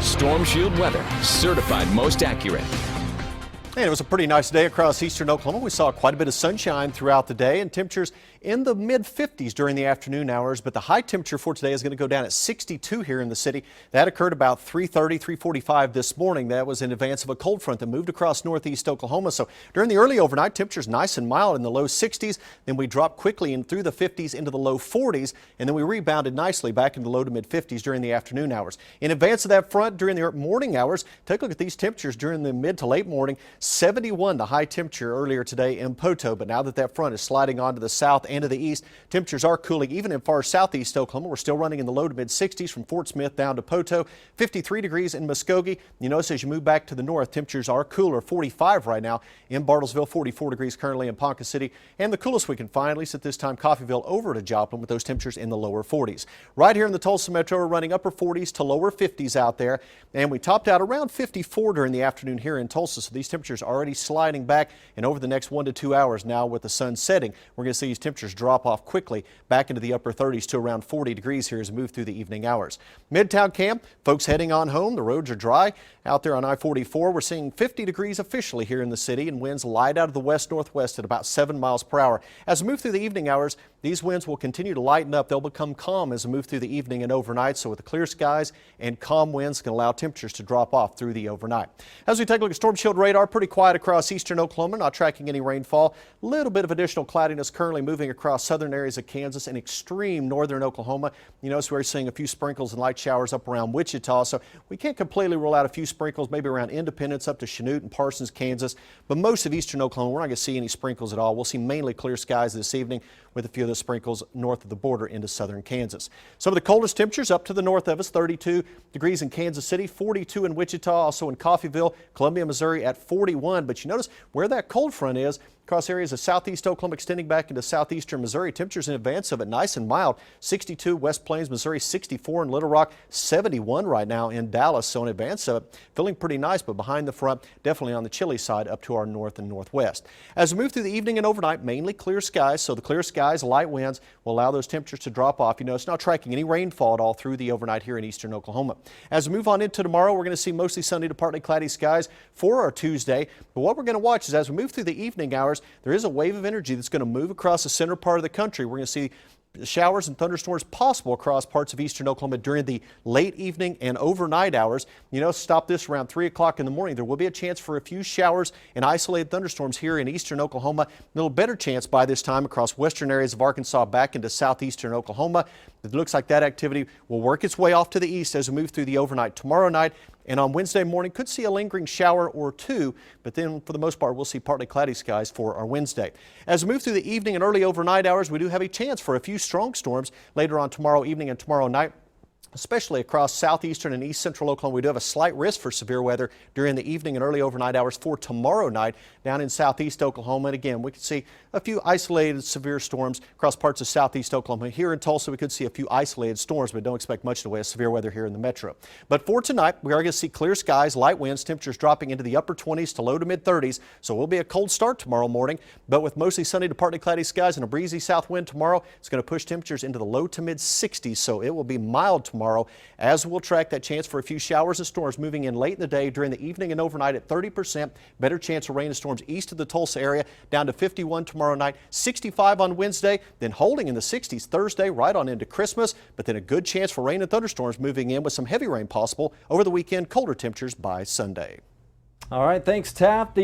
Stormshield weather, certified most accurate. And it was a pretty nice day across eastern Oklahoma. We saw quite a bit of sunshine throughout the day and temperatures in the mid-50s during the afternoon hours. But the high temperature for today is going to go down at 62 here in the city. That occurred about 3:30, 3:45 this morning. That was in advance of a cold front that moved across northeast Oklahoma. So during the early overnight, temperatures nice and mild in the low 60s. Then we dropped quickly in through the 50s into the low 40s. And then we rebounded nicely back into the low to mid-50s during the afternoon hours. In advance of that front during the morning hours, take a look at these temperatures during the mid to late morning. 71 the high temperature earlier today in Poto, but now that front is sliding on to the south and to the east, temperatures are cooling even in far southeast Oklahoma. We're still running in the low to mid 60s from Fort Smith down to Poto, 53 degrees in Muskogee. You notice as you move back to the north, temperatures are cooler, 45 right now in Bartlesville, 44 degrees currently in Ponca City, and the coolest we can find, at least at this time, Coffeyville over to Joplin with those temperatures in the lower 40s. Right here in the Tulsa metro, we're running upper 40s to lower 50s out there, and we topped out around 54 during the afternoon here in Tulsa, so these temperatures are already sliding back, and over the next 1 to 2 hours now with the sun setting, we're going to see these temperatures drop off quickly back into the upper 30s to around 40 degrees here as we move through the evening hours. Midtown camp, folks heading on home, the roads are dry out there on I-44. We're seeing 50 degrees officially here in the city and winds light out of the west-northwest at about 7 miles per hour. As we move through the evening hours, these winds will continue to lighten up. They'll become calm as we move through the evening and overnight. So with the clear skies and calm winds can allow temperatures to drop off through the overnight. As we take a look at Stormshield radar, pretty quiet across eastern Oklahoma, not tracking any rainfall. A little bit of additional cloudiness currently moving across southern areas of Kansas and extreme northern Oklahoma. You notice we're seeing a few sprinkles and light showers up around Wichita, so we can't completely rule out a few sprinkles maybe around Independence up to Chanute and Parsons, Kansas. But most of eastern Oklahoma, we're not going to see any sprinkles at all. We'll see mainly clear skies this evening with a few of the sprinkles north of the border into southern Kansas. Some of the coldest temperatures up to the north of us, 32 degrees in Kansas City, 42 in Wichita, also in Coffeyville, Columbia, Missouri at 41. But you notice where that cold front is, across areas of southeast Oklahoma extending back into southeastern Missouri. Temperatures in advance of it nice and mild. 62 West Plains, Missouri, 64 in Little Rock, 71 right now in Dallas. So in advance of it, feeling pretty nice, but behind the front, definitely on the chilly side up to our north and northwest. As we move through the evening and overnight, mainly clear skies. So the clear skies, light winds will allow those temperatures to drop off. You know, it's not tracking any rainfall at all through the overnight here in eastern Oklahoma. As we move on into tomorrow, we're going to see mostly sunny to partly cloudy skies for our Tuesday. But what we're going to watch is as we move through the evening hours, there is a wave of energy that's going to move across the center part of the country. We're going to see showers and thunderstorms possible across parts of eastern Oklahoma during the late evening and overnight hours. You know, stop this around 3 o'clock in the morning. There will be a chance for a few showers and isolated thunderstorms here in eastern Oklahoma. A little better chance by this time across western areas of Arkansas back into southeastern Oklahoma. It looks like that activity will work its way off to the east as we move through the overnight tomorrow night. And on Wednesday morning, could see a lingering shower or two, but then for the most part, we'll see partly cloudy skies for our Wednesday. As we move through the evening and early overnight hours, we do have a chance for a few strong storms later on tomorrow evening and tomorrow night. Especially across southeastern and east central Oklahoma. We do have a slight risk for severe weather during the evening and early overnight hours for tomorrow night down in southeast Oklahoma. And again, we could see a few isolated severe storms across parts of southeast Oklahoma. Here in Tulsa, we could see a few isolated storms, but don't expect much in the way of severe weather here in the metro. But for tonight, we are going to see clear skies, light winds, temperatures dropping into the upper 20s to low to mid 30s. So it will be a cold start tomorrow morning, but with mostly sunny to partly cloudy skies and a breezy south wind tomorrow, it's going to push temperatures into the low to mid 60s. So it will be mild tomorrow, as we'll track that chance for a few showers and storms moving in late in the day during the evening and overnight at 30%. Better chance of rain and storms east of the Tulsa area, down to 51 tomorrow night, 65 on Wednesday, then holding in the 60s Thursday right on into Christmas, but then a good chance for rain and thunderstorms moving in with some heavy rain possible over the weekend, colder temperatures by Sunday. All right, thanks, Taft.